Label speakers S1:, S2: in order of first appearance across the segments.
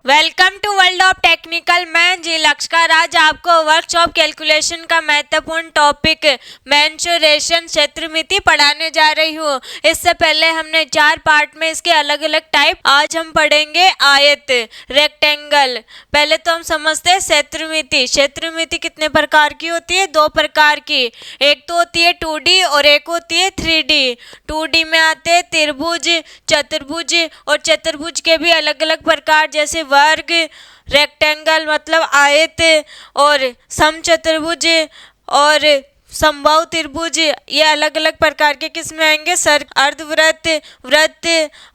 S1: Welcome to world of technical. मैं G लक्ष्कर आज आपको वर्कशॉप कैलकुलेशन का महत्वपूर्ण टॉपिक मेंसुरेशन क्षेत्रमिति पढ़ाने जा रही हूँ। इससे पहले हमने 4 पार्ट में इसके अलग अलग टाइप, आज हम पढ़ेंगे आयत, रेक्टेंगल। पहले तो हम समझते हैं क्षेत्रमिति। क्षेत्रमिति कितने प्रकार की होती है? 2 प्रकार की। एक तो होती है 2D और एक होती है 3D। 2D में आते हैं त्रिभुज, चतुर्भुज, और चतुर्भुज के भी अलग अलग प्रकार जैसे वर्ग, रेक्टेंगल मतलब आयत, और समचतुर्भुज और समबाहु त्रिभुज। ये अलग अलग प्रकार के किस में आएंगे? अर्धवृत्त, वृत्त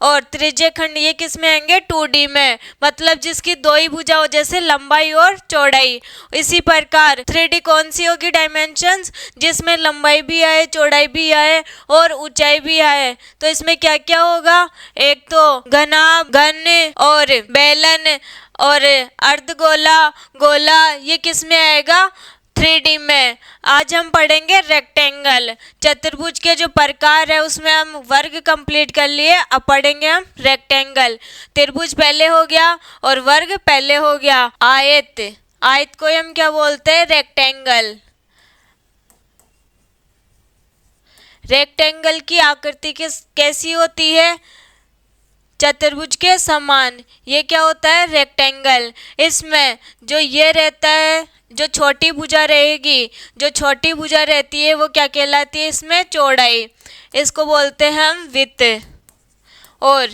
S1: और त्रिज्यखंड, ये किस में आएंगे? 2D में, मतलब जिसकी 2 ही भुजा हो, जैसे लंबाई और चौड़ाई। इसी प्रकार 3D कौन सी होगी डायमेंशंस? जिसमें लंबाई भी आए, चौड़ाई भी आए और ऊंचाई भी आए। तो इसमें क्या क्या होगा? एक तो घनाभ, घन और बेलन और अर्धगोला, गोला, ये किस में आएगा? 3D में। आज हम पढ़ेंगे रेक्टेंगल। चतुर्भुज के जो प्रकार है उसमें हम वर्ग कंप्लीट कर लिए, अब पढ़ेंगे हम रेक्टेंगल। त्रिभुज पहले हो गया और वर्ग पहले हो गया। आयत, आयत को हम क्या बोलते हैं? रेक्टेंगल। रेक्टेंगल की आकृति कैसी होती है? चतुर्भुज के समान। ये क्या होता है? रेक्टेंगल। इसमें जो ये रहता है, जो छोटी भुजा रहेगी, जो छोटी भुजा रहती है वो क्या कहलाती है? इसमें चौड़ाई, इसको बोलते हैं हम विड्थ। और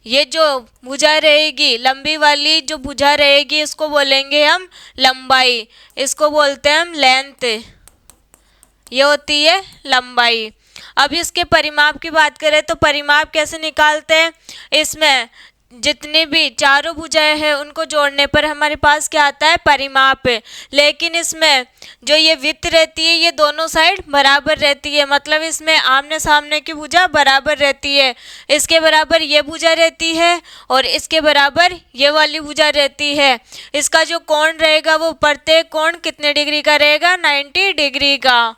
S1: ये जो भुजा रहेगी, लंबी वाली जो भुजा रहेगी, इसको बोलेंगे हम लंबाई, इसको बोलते हैं हम लेंथ। ये होती है लंबाई। अब इसके परिमाप की बात करें तो परिमाप कैसे निकालते हैं? इसमें जितनी भी चारों भुजाएं हैं उनको जोड़ने पर हमारे पास क्या आता है? परिमाप। लेकिन इसमें जो ये विड्थ रहती है ये दोनों साइड बराबर रहती है, मतलब इसमें आमने सामने की भुजा बराबर रहती है। इसके बराबर ये भुजा रहती है और इसके बराबर ये वाली भुजा रहती है। इसका जो कोण रहेगा वो प्रत्येक कोण कितने डिग्री का रहेगा? 90 डिग्री का।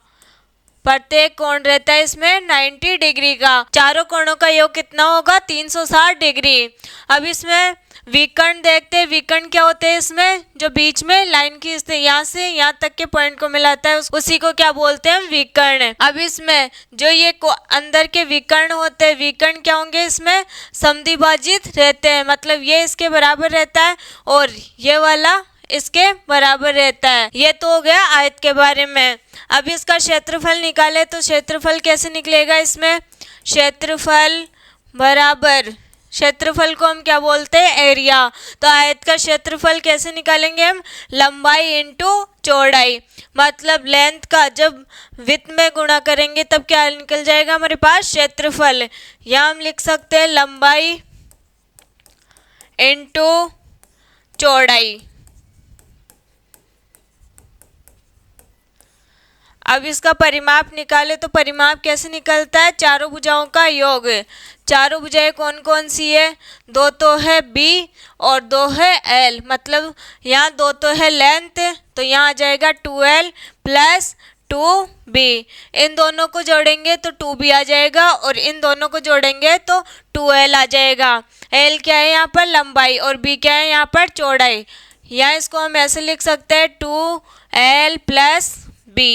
S1: प्रत्येक कोण रहता है इसमें 90 डिग्री का। चारों कोणों का योग कितना होगा? 360 डिग्री। अब इसमें विकर्ण देखते हैं। विकर्ण क्या होते हैं? इसमें जो बीच में लाइन खींचते हैं, यहाँ से यहाँ तक के पॉइंट को मिलाता है, उसी को क्या बोलते हैं? विकर्ण। अब इसमें जो ये अंदर के विकर्ण होते हैं, विकर्ण क्या होंगे? इसमें समद्विभाजित रहते हैं, मतलब ये इसके बराबर रहता है और ये वाला इसके बराबर रहता है। ये तो हो गया आयत के बारे में। अब इसका क्षेत्रफल निकाले तो क्षेत्रफल कैसे निकलेगा? इसमें क्षेत्रफल बराबर, क्षेत्रफल को हम क्या बोलते हैं? एरिया। तो आयत का क्षेत्रफल कैसे निकालेंगे हम? लंबाई इंटू चौड़ाई, मतलब लेंथ का जब विड्थ में गुणा करेंगे तब क्या निकल जाएगा हमारे पास? क्षेत्रफल। या हम लिख सकते हैं लंबाई इंटू चौड़ाई। अब इसका परिमाप निकाले तो परिमाप कैसे निकलता है? चारों भुजाओं का योग। चारों भुजाएं कौन कौन सी है? 2 तो है बी और 2 है एल, मतलब यहाँ 2 तो है लेंथ, तो यहाँ आ जाएगा 2L प्लस 2B। इन दोनों को जोड़ेंगे तो 2B आ जाएगा और इन दोनों को जोड़ेंगे तो 2L आ जाएगा। L क्या है यहाँ पर? लंबाई, और B क्या है यहाँ पर? चौड़ाई। या इसको हम ऐसे लिख सकते हैं 2L प्लस B।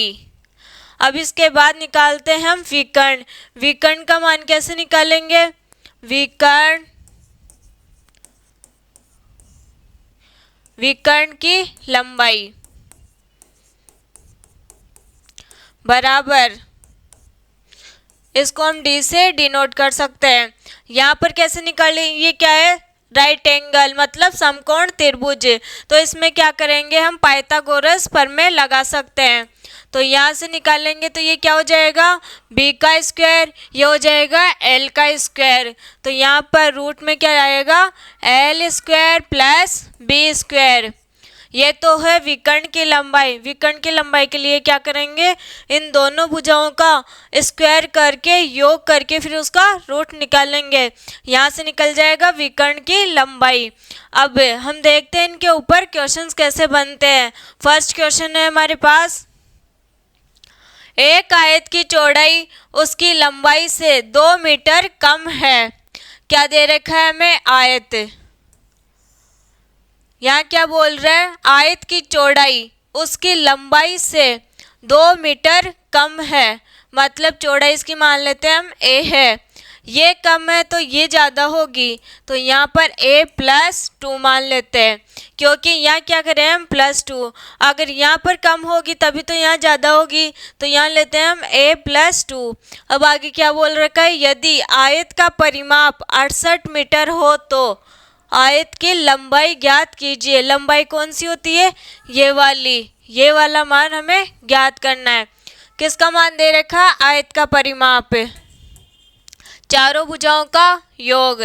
S1: अब इसके बाद निकालते हैं हम विकर्ण। विकर्ण का मान कैसे निकालेंगे? विकर्ण, विकर्ण की लंबाई बराबर, इसको हम D से डिनोट कर सकते हैं। यहाँ पर कैसे निकालेंगे? ये क्या है? राइट एंगल, मतलब समकोण त्रिभुज। तो इसमें क्या करेंगे हम? पाइथागोरस प्रमेय लगा सकते हैं। तो यहाँ से निकालेंगे तो ये क्या हो जाएगा? b का स्क्वायर, ये हो जाएगा l का स्क्वायर। तो यहाँ पर रूट में क्या आएगा? l square plus b square. ये तो है विकर्ण की लंबाई। विकर्ण की लंबाई के लिए क्या करेंगे? इन दोनों भुजाओं का स्क्वायर करके, योग करके फिर उसका रूट निकालेंगे। यहाँ से निकल जाएगा विकर्ण की लंबाई। अब हम देखते हैं इनके ऊपर क्वेश्चंस कैसे बनते हैं। फर्स्ट क्वेश्चन है हमारे पास, एक आयत की चौड़ाई उसकी लंबाई से 2 मीटर कम है। क्या दे रखा है हमें? आयत। यहाँ क्या बोल रहा है, आयत की चौड़ाई उसकी लंबाई से 2 मीटर कम है, मतलब चौड़ाई इसकी मान लेते हैं हम a है, ये कम है तो ये ज़्यादा होगी, तो यहाँ पर a+2 मान लेते हैं, क्योंकि यहाँ क्या करें हम +2, अगर यहाँ पर कम होगी तभी तो यहाँ ज़्यादा होगी, तो यहाँ लेते हैं हम a+2। अब आगे क्या बोल रखा है, यदि आयत का परिमाप 68 मीटर हो तो आयत की लंबाई ज्ञात कीजिए। लंबाई कौन सी होती है, ये वाली, ये वाला मान हमें ज्ञात करना है। किसका मान दे रखा, आयत का परिमाप, चारों भुजाओं का योग।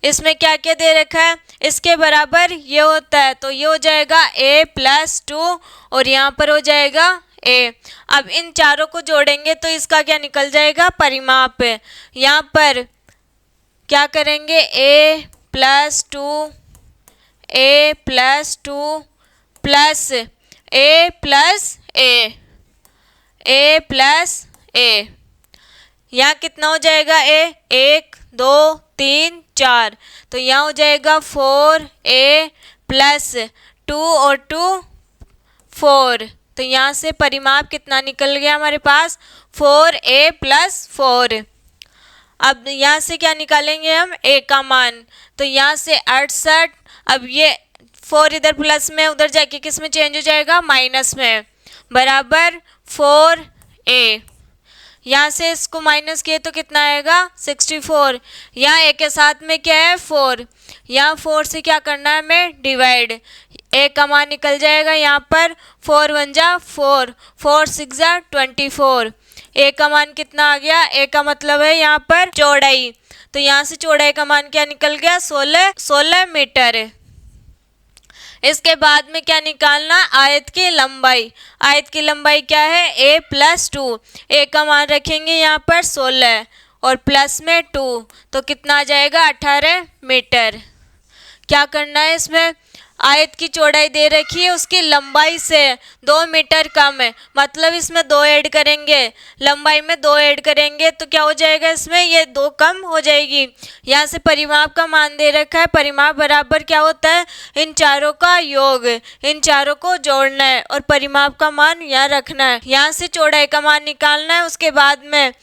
S1: इसमें क्या क्या दे रखा है, इसके बराबर ये होता है, तो ये हो जाएगा a+2 और यहाँ पर हो जाएगा a। अब इन चारों को जोड़ेंगे तो इसका क्या निकल जाएगा, परिमाप। यहाँ पर क्या करेंगे, a+2 प्लस a+a, यहाँ कितना हो जाएगा a, 1 2 3 4, तो यहाँ हो जाएगा 4a प्लस 2 और 2 4, तो यहाँ से परिमाप कितना निकल गया हमारे पास, 4a + 4। अब यहाँ से क्या निकालेंगे हम, a का मान, तो यहाँ से 68, अब ये 4 इधर प्लस में, उधर जाके किस में चेंज हो जाएगा, माइनस में, बराबर 4a। यहाँ से इसको माइनस किए तो कितना आएगा, 64। यहाँ a के साथ में क्या है, 4, यहाँ 4 से क्या करना है हमें, डिवाइड, a का मान निकल जाएगा यहाँ पर 4 1 जा 4, 4 6 जा 24। a का मान कितना आ गया, a का मतलब है यहाँ पर चौड़ाई, तो यहाँ से चौड़ाई का मान क्या निकल गया, 16 मीटर। इसके बाद में क्या निकालना, आयत की लंबाई। आयत की लंबाई क्या है, a+2, a का मान रखेंगे यहाँ पर 16 और प्लस में 2, तो कितना आ जाएगा, 18 मीटर। क्या करना है इसमें, आयत की चौड़ाई दे रखी है, उसकी लंबाई से 2 मीटर कम है, मतलब इसमें 2 ऐड करेंगे, लंबाई में 2 ऐड करेंगे तो क्या हो जाएगा, इसमें ये 2 कम हो जाएगी। यहाँ से परिमाप का मान दे रखा है, परिमाप बराबर क्या होता है, इन चारों का योग, इन चारों को जोड़ना है और परिमाप का मान यहाँ रखना है। यहाँ से चौड़ाई का मान निकालना है, उसके बाद में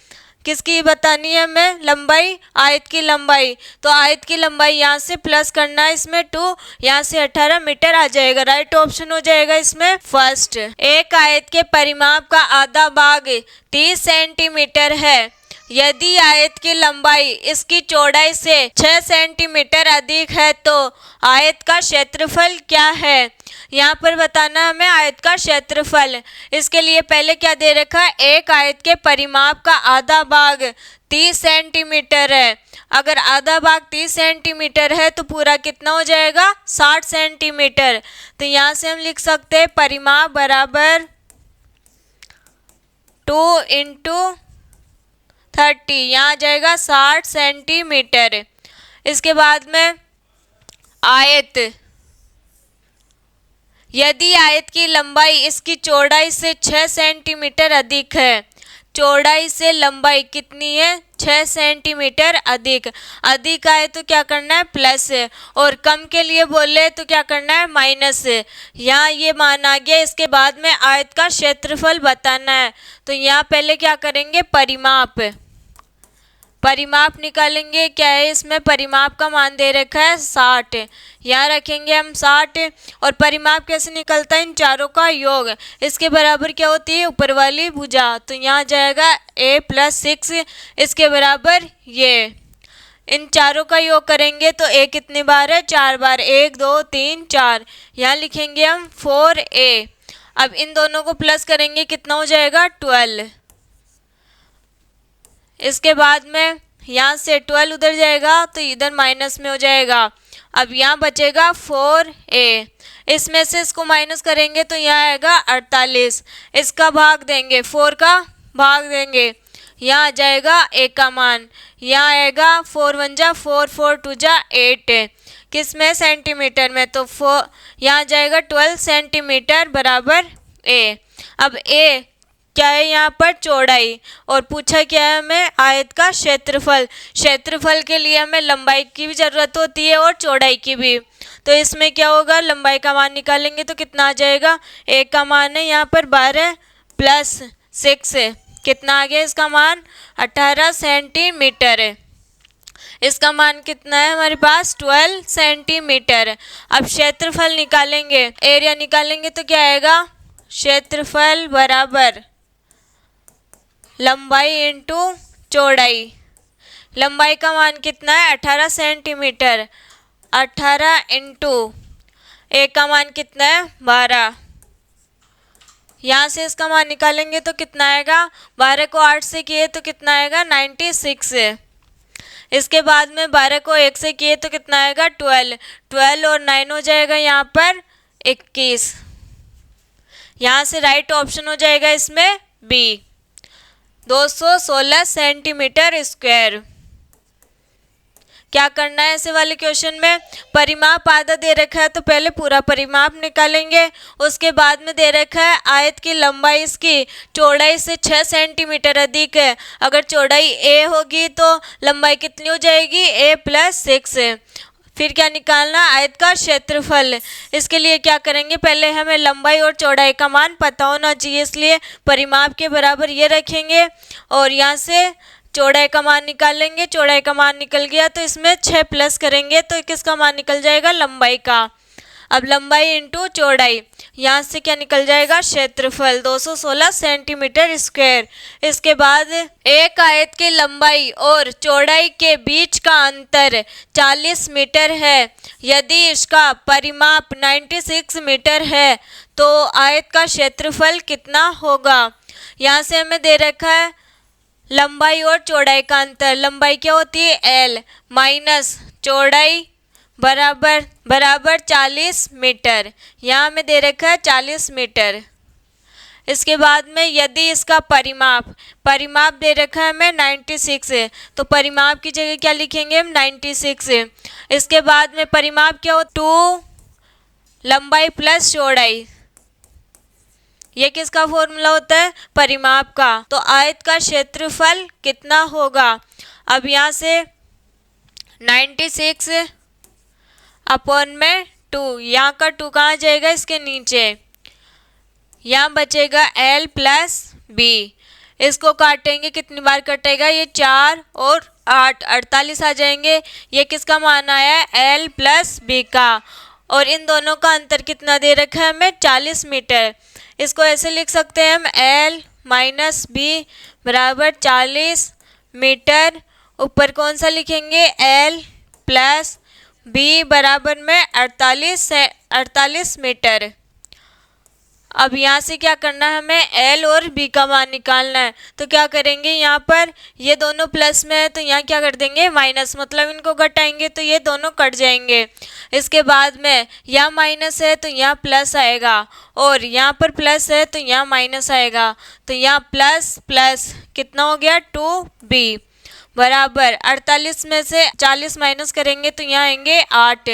S1: किसकी बतानी है हमें, लंबाई, आयत की लंबाई, तो आयत की लंबाई यहाँ से प्लस करना है, इसमें 2, यहाँ से 18 मीटर आ जाएगा, राइट ऑप्शन हो जाएगा इसमें फर्स्ट। एक आयत के परिमाप का आधा भाग 30 सेंटीमीटर है, यदि आयत की लंबाई इसकी चौड़ाई से 6 सेंटीमीटर अधिक है तो आयत का क्षेत्रफल क्या है। यहाँ पर बताना हमें आयत का क्षेत्रफल। इसके लिए पहले क्या दे रखा है, एक आयत के परिमाप का आधा भाग 30 सेंटीमीटर है। अगर आधा भाग 30 सेंटीमीटर है तो पूरा कितना हो जाएगा, 60 सेंटीमीटर। तो यहाँ से हम लिख सकते हैं परिमाप बराबर 2 × 30, यहाँ आ जाएगा 60 सेंटीमीटर। इसके बाद में आयत, यदि आयत की लंबाई इसकी चौड़ाई से 6 सेंटीमीटर अधिक है, चौड़ाई से लंबाई कितनी है, 6 सेंटीमीटर अधिक। अधिक आए तो क्या करना है, प्लस, और कम के लिए बोले तो क्या करना है, माइनस। यहाँ ये मान आ गया। इसके बाद में आयत का क्षेत्रफल बताना है, तो यहाँ पहले क्या करेंगे, परिमाप, परिमाप निकालेंगे। क्या है इसमें, परिमाप का मान दे रखा है 60, यहाँ रखेंगे हम 60। और परिमाप कैसे निकलता है, इन चारों का योग, इसके बराबर क्या होती है, ऊपर वाली भुजा, तो यहाँ जाएगा a + 6, इसके बराबर ये। इन चारों का योग करेंगे तो a कितनी बार है, 4 बार, 1 2 3 4, यहाँ लिखेंगे हम 4a। अब इन दोनों को प्लस करेंगे, कितना हो जाएगा, 12। इसके बाद में यहाँ से 12 उधर जाएगा तो इधर माइनस में हो जाएगा। अब यहाँ बचेगा 4a, इसमें से इसको माइनस करेंगे तो यहाँ आएगा 48। इसका भाग देंगे, 4 का भाग देंगे, यहाँ आ जाएगा a का मान, यहाँ आएगा 4 1 जा 4, 4 2 जा 8, किस में, सेंटीमीटर में, तो 4 यहाँ जाएगा 12 सेंटीमीटर बराबर a। अब a क्या है, यहाँ पर चौड़ाई, और पूछा क्या है हमें, आयत का क्षेत्रफल। क्षेत्रफल के लिए हमें लंबाई की भी ज़रूरत होती है और चौड़ाई की भी। तो इसमें क्या होगा, लंबाई का मान निकालेंगे तो कितना आ जाएगा, ए का मान है यहाँ पर 12 प्लस 6 है, कितना आ गया इसका मान 18 सेंटीमीटर है। इसका मान कितना है हमारे पास 12 सेंटीमीटर। अब क्षेत्रफल निकालेंगे, एरिया निकालेंगे तो क्या आएगा, क्षेत्रफल बराबर लंबाई इंटू चौड़ाई। लंबाई का मान कितना है 18 सेंटीमीटर, 18 इंटू ए का मान कितना है 12। यहाँ से इसका मान निकालेंगे तो कितना आएगा, 12 को 8 से किए तो कितना आएगा 96। इसके बाद में 12 को 1 से किए तो कितना आएगा 12 और 9 हो जाएगा यहाँ पर 21। यहाँ से राइट ऑप्शन हो जाएगा इसमें बी, 216 सेंटीमीटर स्क्वायर। क्या करना है ऐसे वाले क्वेश्चन में, परिमाप आधा दे रखा है तो पहले पूरा परिमाप निकालेंगे, उसके बाद में दे रखा है आयत की लंबाई इसकी चौड़ाई से 6 सेंटीमीटर अधिक है। अगर चौड़ाई ए होगी तो लंबाई कितनी हो जाएगी, ए प्लस 6। फिर क्या निकालना, आयत का क्षेत्रफल। इसके लिए क्या करेंगे, पहले हमें लंबाई और चौड़ाई का मान पता होना चाहिए, इसलिए परिमाप के बराबर ये रखेंगे और यहाँ से चौड़ाई का मान निकाल लेंगे। चौड़ाई का मान निकल गया तो इसमें 6 प्लस करेंगे तो किसका मान निकल जाएगा, लंबाई का। अब लंबाई इंटू चौड़ाई, यहाँ से क्या निकल जाएगा, क्षेत्रफल 216 सेंटीमीटर स्क्वायर। इसके बाद एक आयत की लंबाई और चौड़ाई के बीच का अंतर 40 मीटर है। यदि इसका परिमाप 96 मीटर है तो आयत का क्षेत्रफल कितना होगा। यहाँ से हमें दे रखा है लंबाई और चौड़ाई का अंतर। लंबाई क्या होती है, एल माइनस चौड़ाई बराबर 40 मीटर। यहाँ हमें दे रखा है 40 मीटर। इसके बाद में यदि इसका परिमाप दे रखा है हमें 96 है तो परिमाप की जगह क्या लिखेंगे हम, 96 है। इसके बाद में परिमाप क्या हो, 2 लंबाई प्लस चौड़ाई, ये किसका फॉर्मूला होता है, परिमाप का। तो आयत का क्षेत्रफल कितना होगा। अब यहाँ से 96 अपॉन में 2, यहाँ का 2 कहाँ जाएगा, इसके नीचे, यहाँ बचेगा L प्लस B। इसको काटेंगे, कितनी बार कटेगा, ये 4 और 8 48 आ जाएंगे। ये किसका मान आया है, L प्लस B का। और इन दोनों का अंतर कितना दे रखा है हमें, 40 मीटर। इसको ऐसे लिख सकते हैं हम, L माइनस B बराबर 40 मीटर। ऊपर कौन सा लिखेंगे, L प्लस B बराबर में 48 मीटर। अब यहाँ से क्या करना है हमें, L और B का मान निकालना है। तो क्या करेंगे, यहाँ पर ये दोनों प्लस में है तो यहाँ क्या कर देंगे माइनस, मतलब इनको घटाएंगे तो ये दोनों कट जाएंगे। इसके बाद में यहाँ माइनस है तो यहाँ प्लस आएगा और यहाँ पर प्लस है तो यहाँ माइनस आएगा। तो यहाँ प्लस प्लस कितना हो गया, 2B बराबर 48 में से 40 माइनस करेंगे तो यहाँ आएंगे 8।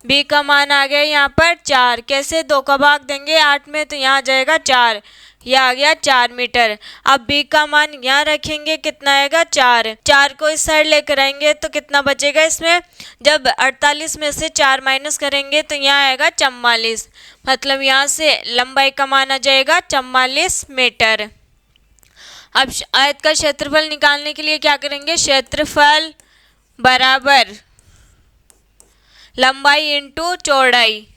S1: B का मान आ गया यहाँ पर 4। कैसे, 2 का भाग देंगे 8 में तो यहाँ आ जाएगा 4, यह आ गया 4 मीटर। अब B का मान यहाँ रखेंगे, कितना आएगा 4 को इस साइड लेकर आएंगे तो कितना बचेगा इसमें, जब 48 में से 4 माइनस करेंगे तो यहाँ आएगा 44, मतलब यहाँ से लंबाई का मान आ जाएगा 44 मीटर। अब आयत का क्षेत्रफल निकालने के लिए क्या करेंगे, क्षेत्रफल बराबर लंबाई इंटू चौड़ाई।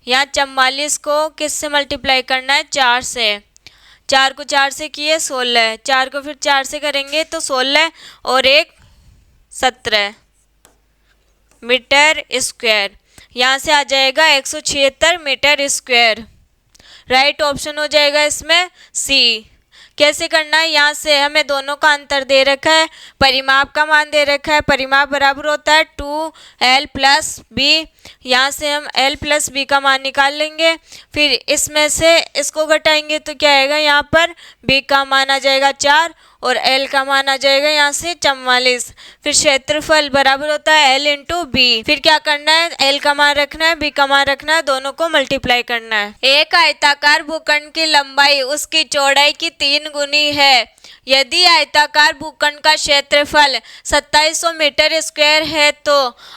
S1: यहाँ 44 को किससे मल्टीप्लाई करना है, 4 से। 4 को 4 से किए 16, 4 को फिर 4 से करेंगे तो 16 और 1 17 मीटर स्क्वायर। यहाँ से आ जाएगा 176 मीटर स्क्वायर। राइट ऑप्शन हो जाएगा इसमें सी। कैसे करना है, यहाँ से हमें दोनों का अंतर दे रखा है, परिमाप का मान दे रखा है। परिमाप बराबर होता है 2L प्लस B। यहाँ से हम L प्लस B का मान निकाल लेंगे, फिर इसमें से इसको घटाएंगे तो क्या आएगा, यहाँ पर B का मान आ जाएगा 4 और L का मान आ जाएगा यहाँ से 44। फिर क्षेत्रफल बराबर होता है L इंटू B। फिर क्या करना है, L का मान रखना है, B का मान रखना है, दोनों को मल्टीप्लाई करना है। एक आयताकार भूखंड की लंबाई उसकी चौड़ाई की 3 गुनी है यदि आयताकार भूखंड का क्षेत्रफल 2700 मीटर स्क्वायर है तो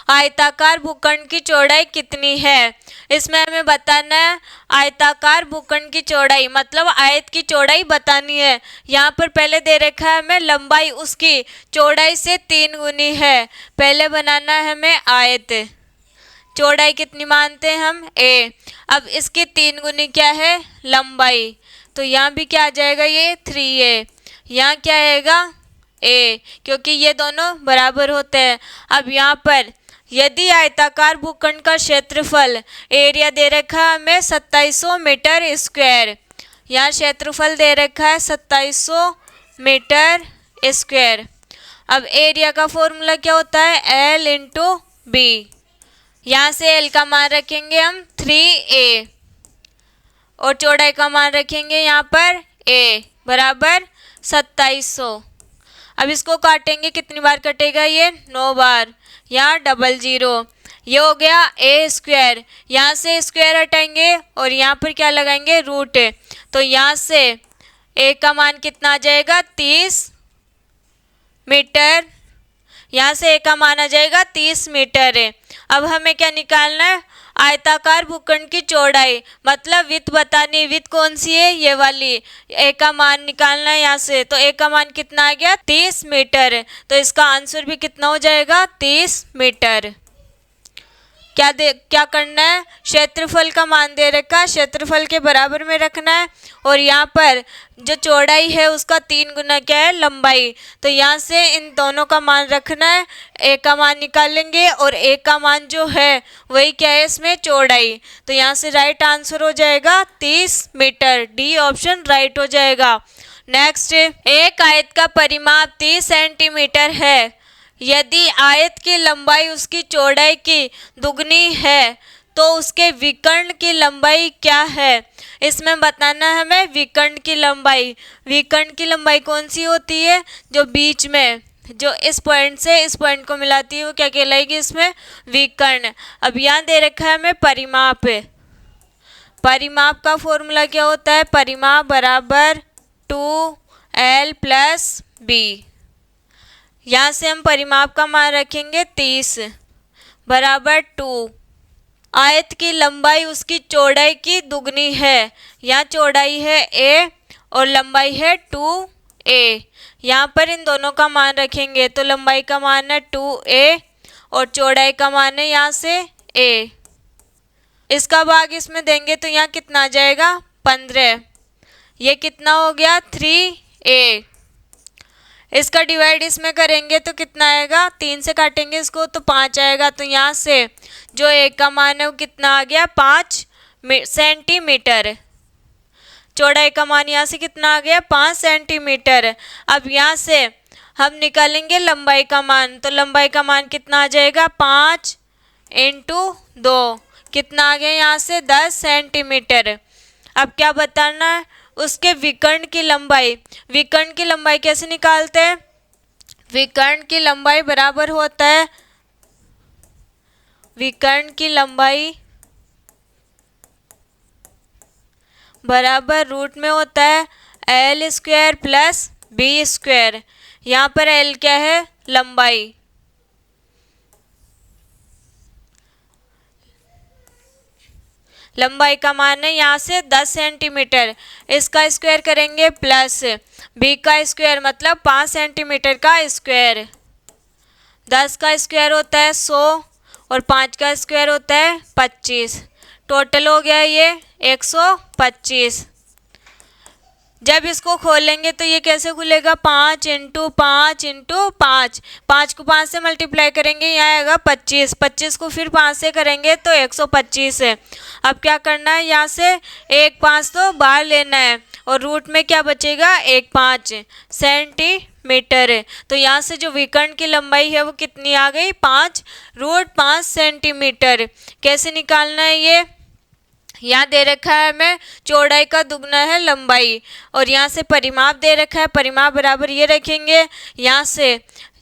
S1: आयताकार भूखंड की चौड़ाई कितनी है। इसमें हमें बताना है आयताकार भूखंड की चौड़ाई, मतलब आयत की चौड़ाई बतानी है। यहाँ पर पहले दे रखा है हमें लंबाई उसकी चौड़ाई से 3 गुनी है। पहले बनाना है हमें आयत, चौड़ाई कितनी मानते हैं हम a। अब इसकी 3 गुनी क्या है लंबाई, तो यहाँ भी क्या आ जाएगा ये 3a, यहाँ क्या आएगा a, क्योंकि ये दोनों बराबर होते हैं। अब यहाँ पर यदि आयताकार भूखंड का क्षेत्रफल, एरिया दे रखा है हमें 2700 मीटर स्क्वायर, यहाँ क्षेत्रफल दे रखा है 2700 मीटर स्क्वायर। अब एरिया का फॉर्मूला क्या होता है L इंटू बी, यहाँ से L का मान रखेंगे हम 3a और चौड़ाई का मान रखेंगे यहाँ पर a बराबर 2700। अब इसको काटेंगे, कितनी बार कटेगा ये 9 बार, यहाँ 00, ये हो गया a स्क्वायर, यहाँ से स्क्वायर हटाएंगे और यहाँ पर क्या लगाएंगे रूट, तो यहाँ से a का मान कितना आ जाएगा 30 मीटर, यहाँ से a का मान आ जाएगा 30 मीटर है। अब हमें क्या निकालना है आयताकार भूखंड की चौड़ाई, मतलब विड्थ बतानी, विड्थ कौन सी है ये वाली, a का मान निकालना है यहाँ से, तो a का मान कितना आ गया 30 मीटर, तो इसका आंसर भी कितना हो जाएगा 30 मीटर। क्या करना है क्षेत्रफल का मान दे रखा है, क्षेत्रफल के बराबर में रखना है और यहाँ पर जो चौड़ाई है उसका 3 गुना क्या है लंबाई, तो यहाँ से इन दोनों का मान रखना है, a का मान निकालेंगे और a का मान जो है वही क्या है इसमें चौड़ाई, तो यहाँ से राइट आंसर हो जाएगा 30 मीटर, डी ऑप्शन राइट हो जाएगा। नेक्स्ट, एक आयत का परिमाप 30 सेंटीमीटर है, यदि आयत की लंबाई उसकी चौड़ाई की दुगनी है तो उसके विकर्ण की लंबाई क्या है। इसमें बताना है हमें विकर्ण की लंबाई, विकर्ण की लंबाई कौन सी होती है, जो बीच में, जो इस पॉइंट से इस पॉइंट को मिलाती है वो क्या कहलाएगी इसमें विकर्ण। अब यहाँ दे रखा है हमें परिमाप, परिमाप का फॉर्मूला क्या होता है, परिमाप बराबर 2l + b, यहाँ से हम परिमाप का मान रखेंगे 30 बराबर 2, आयत की लंबाई उसकी चौड़ाई की दुगनी है, यहाँ चौड़ाई है a और लंबाई है 2a, यहाँ पर इन दोनों का मान रखेंगे तो लंबाई का मान है 2a और चौड़ाई का मान है यहाँ से a, इसका भाग इसमें देंगे तो यहाँ कितना आ जाएगा 15, ये कितना हो गया 3a, इसका डिवाइड इसमें करेंगे तो कितना आएगा, 3 से काटेंगे इसको तो 5 आएगा, तो यहाँ से जो a का मान है वो कितना आ गया 5 सेंटीमीटर, चौड़ाई का मान यहाँ से कितना आ गया 5 सेंटीमीटर। अब यहाँ से हम निकालेंगे लंबाई का मान, तो लंबाई का मान कितना आ जाएगा 5 × 2, कितना आ गया यहाँ से 10 सेंटीमीटर। अब क्या बताना है उसके विकर्ण की लंबाई, विकर्ण की लंबाई कैसे निकालते हैं, विकर्ण की लंबाई बराबर होता है, विकर्ण की लंबाई बराबर रूट में होता है l² + b², यहाँ पर l क्या है लंबाई, लंबाई का मान है यहाँ से 10 सेंटीमीटर, इसका स्क्वायर करेंगे प्लस b का स्क्वायर मतलब 5 सेंटीमीटर का स्क्वायर, 10 का स्क्वायर होता है 100 और 5 का स्क्वायर होता है 25, टोटल हो गया ये 125। जब इसको खोलेंगे तो ये कैसे खुलेगा 5 × 5 × 5, 5 को 5 से मल्टीप्लाई करेंगे यहाँ आएगा 25, 25 को फिर 5 से करेंगे तो 125 है। अब क्या करना है यहाँ से 1 5 तो बाहर लेना है और रूट में क्या बचेगा 1 5 सेंटीमीटर है, तो यहाँ से जो विकर्ण की लंबाई है वो कितनी आ गई 5√5 सेंटीमीटर। कैसे निकालना है ये, यहाँ दे रखा है हमें चौड़ाई का दुगना है लंबाई और यहाँ से परिमाप दे रखा है, परिमाप बराबर ये रखेंगे, यहाँ से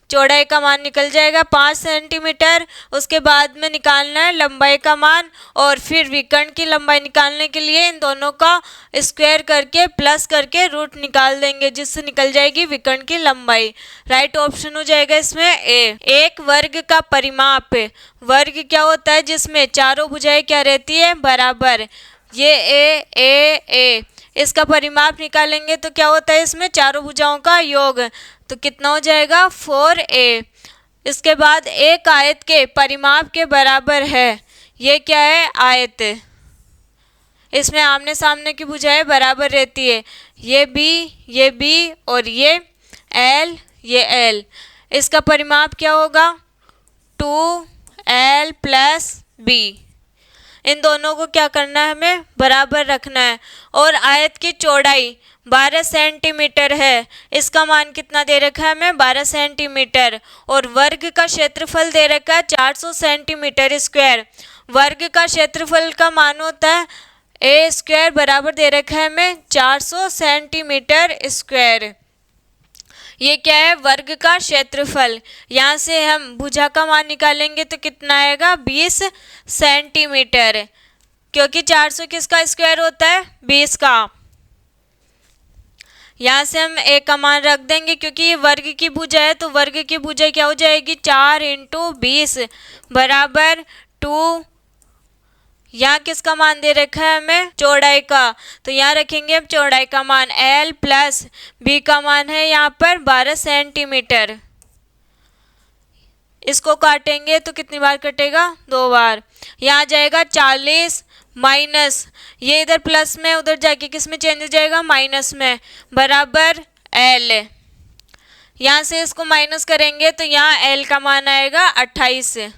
S1: चौड़ाई का मान निकल जाएगा 5 सेंटीमीटर। उसके बाद में निकालना है लंबाई का मान, और फिर विकर्ण की लंबाई निकालने के लिए इन दोनों का स्क्वायर करके प्लस करके रूट निकाल देंगे, जिससे निकल जाएगी विकर्ण की लंबाई। राइट ऑप्शन हो जाएगा इसमें ए। एक वर्ग का परिमाप, वर्ग क्या होता है जिसमें चारों भुजाएं क्या रहती है, बराबर। ये ए, इसका परिमाप निकालेंगे तो क्या होता है, इसमें चारों भुजाओं का योग, तो कितना हो जाएगा 4a। इसके बाद एक आयत के परिमाप के बराबर है, ये क्या है, आयत। इसमें आमने सामने की भुजाएं बराबर रहती है, ये बी और ये एल, ये एल। इसका परिमाप क्या होगा, 2l + b। इन दोनों को क्या करना है, हमें बराबर रखना है। और आयत की चौड़ाई 12 सेंटीमीटर है, इसका मान कितना दे रखा है हमें, 12 सेंटीमीटर। और वर्ग का क्षेत्रफल दे रखा है 400 सेंटीमीटर स्क्वायर। वर्ग का क्षेत्रफल का मान होता है ए स्क्वायर, बराबर दे रखा है हमें 400 सेंटीमीटर स्क्वायर। ये क्या है, वर्ग का क्षेत्रफल। यहाँ से हम भुजा का मान निकालेंगे तो कितना आएगा, 20 सेंटीमीटर, क्योंकि 400 किसका स्क्वायर होता है, 20 का। यहाँ से हम ए का मान रख देंगे, क्योंकि ये वर्ग की भुजा है, तो वर्ग की भुजा क्या हो जाएगी, 4 × 20 बराबर 2। यहाँ किसका मान दे रखा है हमें, चौड़ाई का, तो यहाँ रखेंगे हम चौड़ाई का मान l + b का मान है यहाँ पर 12 सेंटीमीटर। इसको काटेंगे तो कितनी बार कटेगा, 2 बार। यहाँ जाएगा 40 माइनस, ये इधर प्लस में उधर जाके किस में चेंज हो जाएगा, माइनस में, बराबर l। यहाँ से इसको माइनस करेंगे तो यहाँ l का मान आएगा 28।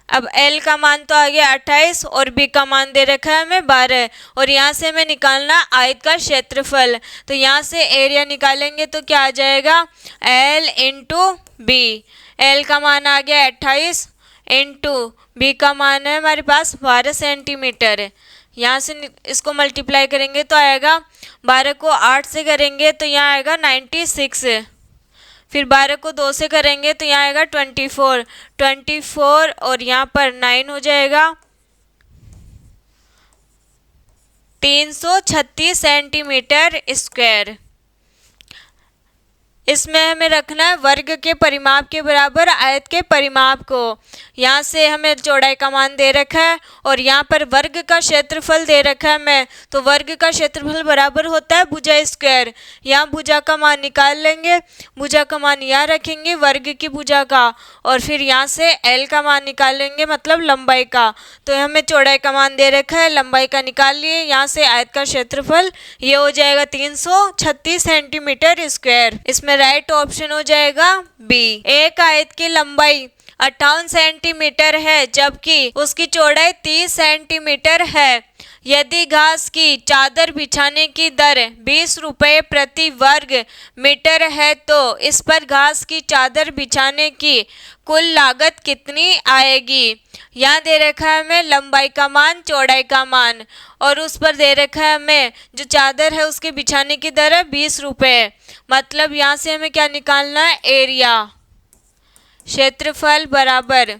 S1: अब L का मान तो आ गया 28 और B का मान दे रखा है हमें 12, और यहाँ से हमें निकालना आयत का क्षेत्रफल। तो यहाँ से एरिया निकालेंगे तो क्या आ जाएगा, L × B। L का मान आ गया 28 × B का मान है हमारे पास 12 सेंटीमीटर। यहाँ से इसको मल्टीप्लाई करेंगे तो आएगा, 12 को 8 से करेंगे तो यहाँ आएगा 96, फिर 12 को 2 से करेंगे तो यहाँ आएगा 24 और यहाँ पर 9 हो जाएगा 336 सेंटीमीटर स्क्वायर। इसमें हमें रखना है वर्ग के परिमाप के बराबर आयत के परिमाप को। यहाँ से हमें चौड़ाई का मान दे रखा है और यहाँ पर वर्ग का क्षेत्रफल दे रखा है हमें, तो वर्ग का क्षेत्रफल बराबर होता है भुजा स्क्वायर। यहाँ भुजा का मान निकाल लेंगे, भुजा का मान यहाँ रखेंगे वर्ग की भुजा का, और फिर यहाँ से L का मान निकालेंगे मतलब लंबाई का। तो हमें चौड़ाई का मान दे रखा है, लंबाई का निकाल लिए, यहाँ से आयत का क्षेत्रफल ये हो जाएगा 336 सेंटीमीटर स्क्वायर। इसमें राइट ऑप्शन हो जाएगा बी। एक आयत की लंबाई 58 सेंटीमीटर है जबकि उसकी चौड़ाई 30 सेंटीमीटर है। यदि घास की चादर बिछाने की दर 20 रुपये प्रति वर्ग मीटर है तो इस पर घास की चादर बिछाने की कुल लागत कितनी आएगी। यहाँ दे रखा है हमें लंबाई का मान, चौड़ाई का मान, और उस पर दे रखा है हमें जो चादर है उसके बिछाने की दर है 20 रुपये। मतलब यहाँ से हमें क्या निकालना है, एरिया, क्षेत्रफल बराबर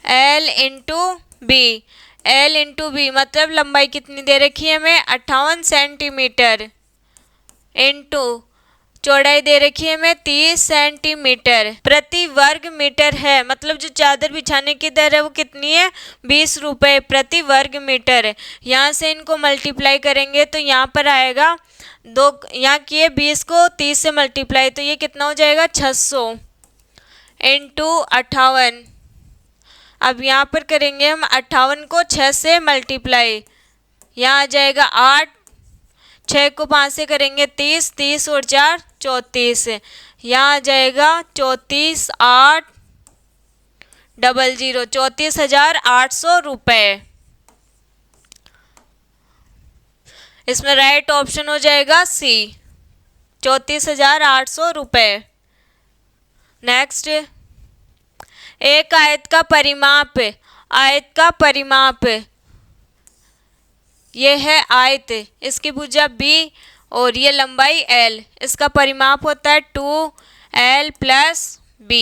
S1: L × B। L × B मतलब लंबाई कितनी दे रखी है हमें 58 सेंटीमीटर, इंटू चौड़ाई दे रखी है हमें 30 सेंटीमीटर प्रति वर्ग मीटर है। मतलब जो चादर बिछाने की दर है वो कितनी है, 20 रुपये प्रति वर्ग मीटर। यहाँ से इनको मल्टीप्लाई करेंगे तो यहाँ पर आएगा दो, यहाँ किए 20 को 30 से मल्टीप्लाई, तो ये कितना हो जाएगा 600 × 58। अब यहाँ पर करेंगे हम 58 को 6 से मल्टीप्लाई, यहाँ आ जाएगा 8, 6 को 5 से करेंगे 30, 30 और 4 34, यहाँ आ जाएगा 34 8 00 34,800 रुपये। इसमें राइट ऑप्शन हो जाएगा सी, 34,800 रुपये। नेक्स्ट, एक आयत का परिमाप, आयत का परिमाप ये है आयत, इसकी भुजा B और ये लंबाई l, इसका परिमाप होता है 2l प्लस b।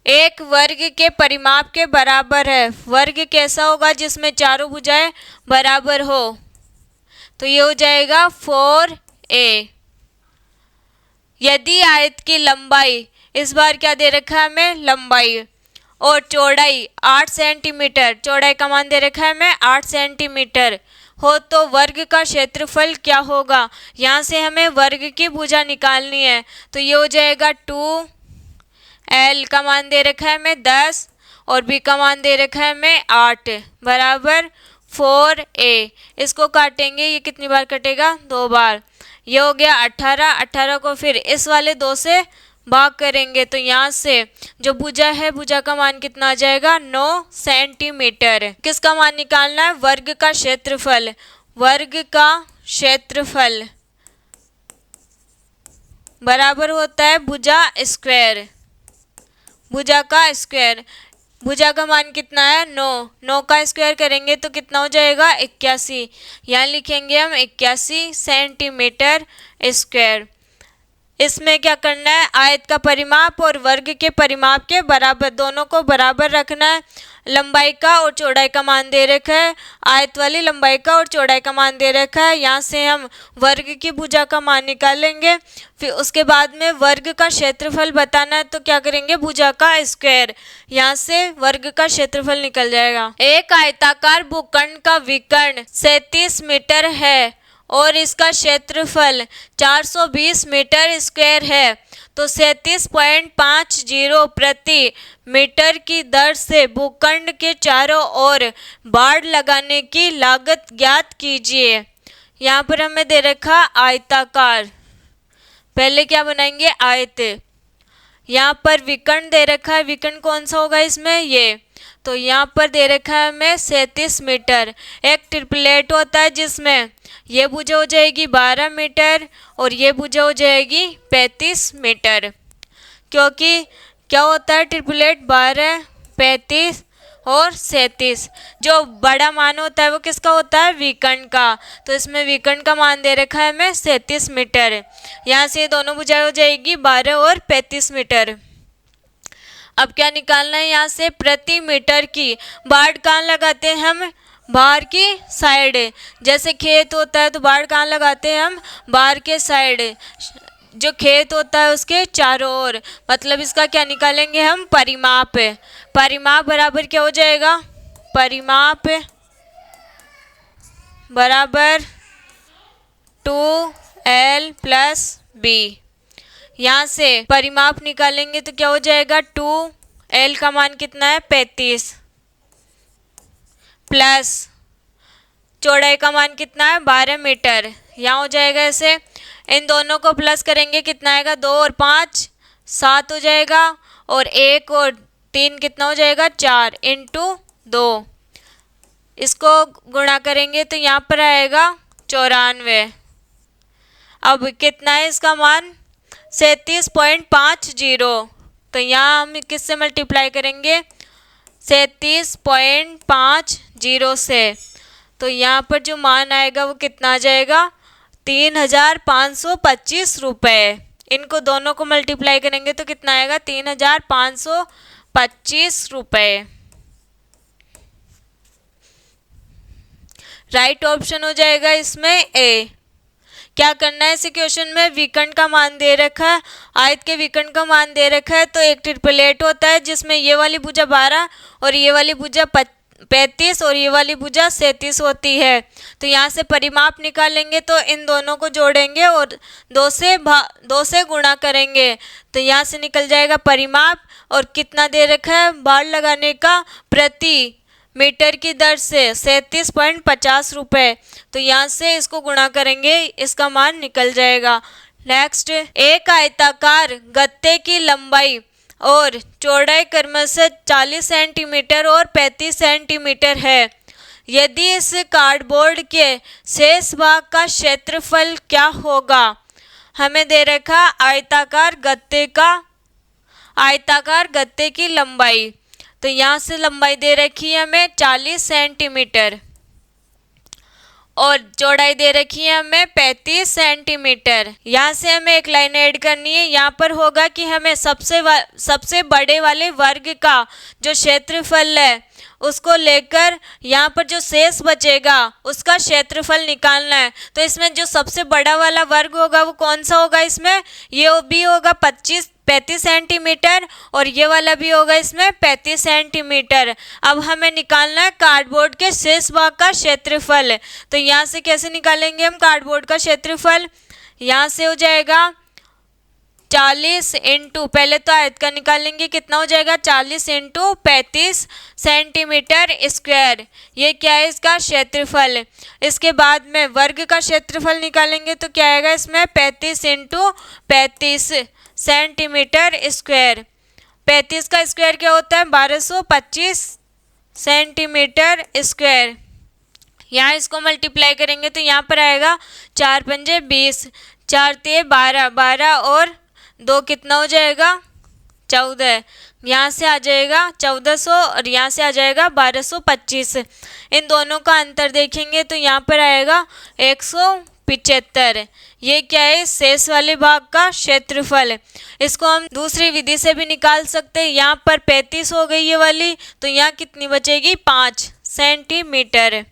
S1: एक वर्ग के परिमाप के बराबर है। वर्ग कैसा होगा? जिसमें चारों भुजाएं बराबर हो। तो ये हो जाएगा 4a। यदि आयत की लंबाई, इस बार क्या दे रखा है हमें? लंबाई, और चौड़ाई 8 सेंटीमीटर, चौड़ाई का मान दे रखा है हमें 8 सेंटीमीटर हो, तो वर्ग का क्षेत्रफल क्या होगा? यहाँ से हमें वर्ग की भुजा निकालनी है। तो ये हो जाएगा 2l का मान दे रखा है हमें 10 और b का मान दे रखा है हमें 8 बराबर 4a। इसको काटेंगे, ये कितनी बार कटेगा? 2 बार। ये हो गया 18, 18 को फिर इस वाले 2 से भाग करेंगे तो यहाँ से जो भुजा है, भुजा का मान कितना आ जाएगा? 9 सेंटीमीटर। किसका मान निकालना है? वर्ग का क्षेत्रफल। वर्ग का क्षेत्रफल बराबर होता है भुजा स्क्वायर, भुजा का स्क्वायर। भुजा का मान कितना है? 9, 9 का स्क्वायर करेंगे तो कितना हो जाएगा? 81। यहाँ लिखेंगे हम 81 सेंटीमीटर स्क्वायर। इसमें क्या करना है? आयत का परिमाप और वर्ग के परिमाप के बराबर, दोनों को बराबर रखना है। लंबाई का और चौड़ाई का मान दे रखा है, आयत वाली लंबाई का और चौड़ाई का मान दे रखा है। यहाँ से हम वर्ग की भुजा का मान निकालेंगे। फिर उसके बाद में वर्ग का क्षेत्रफल बताना है तो क्या करेंगे? भुजा का स्क्वायर। यहाँ से वर्ग का क्षेत्रफल निकल जाएगा। एक आयताकार भूखंड का विकर्ण 37 मीटर है और इसका क्षेत्रफल 420 मीटर स्क्वायर है, तो 37.50 प्रति मीटर की दर से भूखंड के चारों ओर बाड़ लगाने की लागत ज्ञात कीजिए। यहाँ पर हमें दे रखा आयताकार, पहले क्या बनाएंगे? आयत। यहाँ पर विकर्ण दे रखा है, विकर्ण कौन सा होगा इसमें? ये। तो यहाँ पर दे रखा है हमें 37 मीटर। एक ट्रिपलेट होता है जिसमें ये भुजा हो जाएगी 12 मीटर और ये भुजा हो जाएगी 35 मीटर। क्योंकि क्या होता है? ट्रिपलेट 12, 35 और 37। जो बड़ा मान होता है वो किसका होता है? विकर्ण का। तो इसमें विकर्ण का मान दे रखा है हमें 37 मीटर। यहाँ से दोनों भुजाएं हो जाएगी 12 और 35 मीटर। अब क्या निकालना है? यहाँ से प्रति मीटर की बाड़ कहाँ लगाते हैं हम? बाहर की साइड। जैसे खेत होता है तो बाड़ कहाँ लगाते हैं हम? बाहर के साइड। जो खेत होता है उसके चारों ओर। मतलब इसका क्या निकालेंगे हम? परिमाप। परिमाप बराबर क्या हो जाएगा? परिमाप बराबर 2l प्लस b। यहाँ से परिमाप निकालेंगे तो क्या हो जाएगा? 2l का मान कितना है? 35 प्लस चौड़ाई का मान कितना है? 12 मीटर। यहाँ हो जाएगा ऐसे। इन दोनों को प्लस करेंगे, कितना आएगा? 2 और 5 7 हो जाएगा, और 1 और 3 कितना हो जाएगा? 4 इंटू 2। इसको गुणा करेंगे तो यहाँ पर आएगा 94। अब कितना है इसका मान? 37.50। तो यहाँ हम किससे मल्टीप्लाई करेंगे? 37.50 से। तो यहाँ पर जो मान आएगा वो कितना आ जाएगा? 3525 रुपये। इनको दोनों को मल्टीप्लाई करेंगे तो कितना आएगा? 3525 रुपये। राइट ऑप्शन हो जाएगा इसमें ए। क्या करना है? इस क्वेश्चन में विकर्ण का मान दे रखा है, आयत के विकर्ण का मान दे रखा है। तो एक ट्रिपलेट होता है जिसमें ये वाली भुजा 12 और ये वाली भुजा 35 और ये वाली भुजा 37 होती है। तो यहाँ से परिमाप निकालेंगे तो इन दोनों को जोड़ेंगे और 2 से गुणा करेंगे तो यहाँ से निकल जाएगा परिमाप। और कितना दे रखा है? बाड़ लगाने का प्रति मीटर की दर से 37.50 रुपये। तो यहाँ से इसको गुणा करेंगे, इसका मान निकल जाएगा। नेक्स्ट, एक आयताकार गत्ते की लंबाई और चौड़ाई क्रमशः 40 सेंटीमीटर और 35 सेंटीमीटर है। यदि इस कार्डबोर्ड के शेष भाग का क्षेत्रफल क्या होगा? हमें दे रखा आयताकार गत्ते की लंबाई। तो यहाँ से लंबाई दे रखी है हमें 40 सेंटीमीटर और चौड़ाई दे रखी है हमें 35 सेंटीमीटर। यहाँ से हमें एक लाइन ऐड करनी है। यहाँ पर होगा कि हमें सबसे बड़े वाले वर्ग का जो क्षेत्रफल है उसको लेकर यहाँ पर जो शेष बचेगा उसका क्षेत्रफल निकालना है। तो इसमें जो सबसे बड़ा वाला वर्ग होगा वो कौन सा होगा, इसमें ये भी होगा 35 सेंटीमीटर और ये वाला भी होगा इसमें 35 सेंटीमीटर। अब हमें निकालना है कार्डबोर्ड के शेष भाग का क्षेत्रफल। तो यहाँ से कैसे निकालेंगे हम कार्डबोर्ड का क्षेत्रफल, यहाँ से हो जाएगा 40 इंटू, पहले तो आयत का निकालेंगे, कितना हो जाएगा 40 इंटू 35 सेंटीमीटर स्क्वायर। ये क्या है इसका क्षेत्रफल। इसके बाद में वर्ग का क्षेत्रफल निकालेंगे तो क्या आएगा इसमें 35 इंटू 35 सेंटीमीटर स्क्वायर। 35 का स्क्वायर क्या होता है 1225 सेंटीमीटर स्क्वायर। यहाँ इसको मल्टीप्लाई करेंगे तो यहाँ पर आएगा 4 पंजे 20, 4 तिये 12, 12 और 2 कितना हो जाएगा 14। यहाँ से आ जाएगा 1400 और यहाँ से आ जाएगा 1225। इन दोनों का अंतर देखेंगे तो यहाँ पर आएगा 175। ये क्या है शेष वाले भाग का क्षेत्रफल। इसको हम दूसरी विधि से भी निकाल सकते हैं। यहाँ पर 35 हो गई ये वाली, तो यहाँ कितनी बचेगी 5 सेंटीमीटर।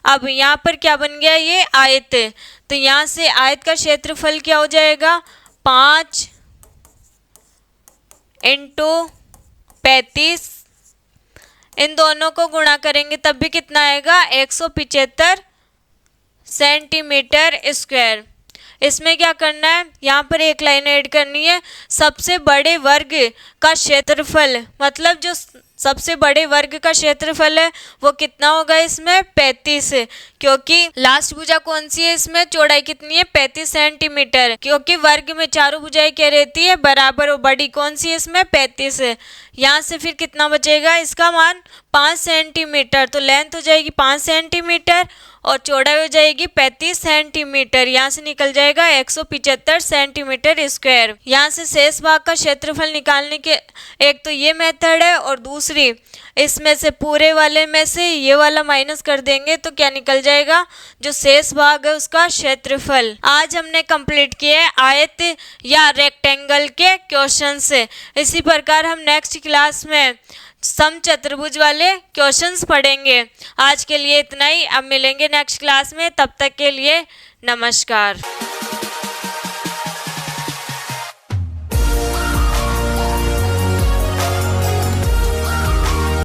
S1: अब यहाँ पर क्या बन गया ये आयत, तो यहाँ से आयत का क्षेत्रफल क्या हो जाएगा 5 इंटू 35, इन दोनों को गुणा करेंगे तब भी कितना आएगा 175 सेंटीमीटर स्क्वायर। इसमें क्या करना है, यहाँ पर एक लाइन ऐड करनी है, सबसे बड़े वर्ग का क्षेत्रफल, मतलब जो सबसे बड़े वर्ग का क्षेत्रफल है वो कितना होगा इसमें 35, क्योंकि लास्ट भुजा कौन सी है इसमें, चौड़ाई कितनी है 35 सेंटीमीटर, क्योंकि वर्ग में चारों भुजाएं क्या रहती है बराबर, और बड़ी कौन सी है इसमें 35 है। यहाँ से फिर कितना बचेगा इसका मान 5 सेंटीमीटर, तो लेंथ हो जाएगी 5 सेंटीमीटर और चौड़ाई हो जाएगी 35 सेंटीमीटर। यहाँ से निकल जाएगा 175 सेंटीमीटर स्क्वायर। यहाँ से शेष भाग का क्षेत्रफल निकालने के एक तो ये मेथड है और दूसरी इसमें से पूरे वाले में से ये वाला माइनस कर देंगे तो क्या निकल जाएगा जो शेष भाग है उसका क्षेत्रफल। आज हमने कंप्लीट किए आयत या रेक्टेंगल के क्वेश्चन से। इसी प्रकार हम नेक्स्ट क्लास में समचतुर्भुज वाले क्वेश्चंस पढ़ेंगे। आज के लिए इतना ही, अब मिलेंगे नेक्स्ट क्लास में, तब तक के लिए नमस्कार।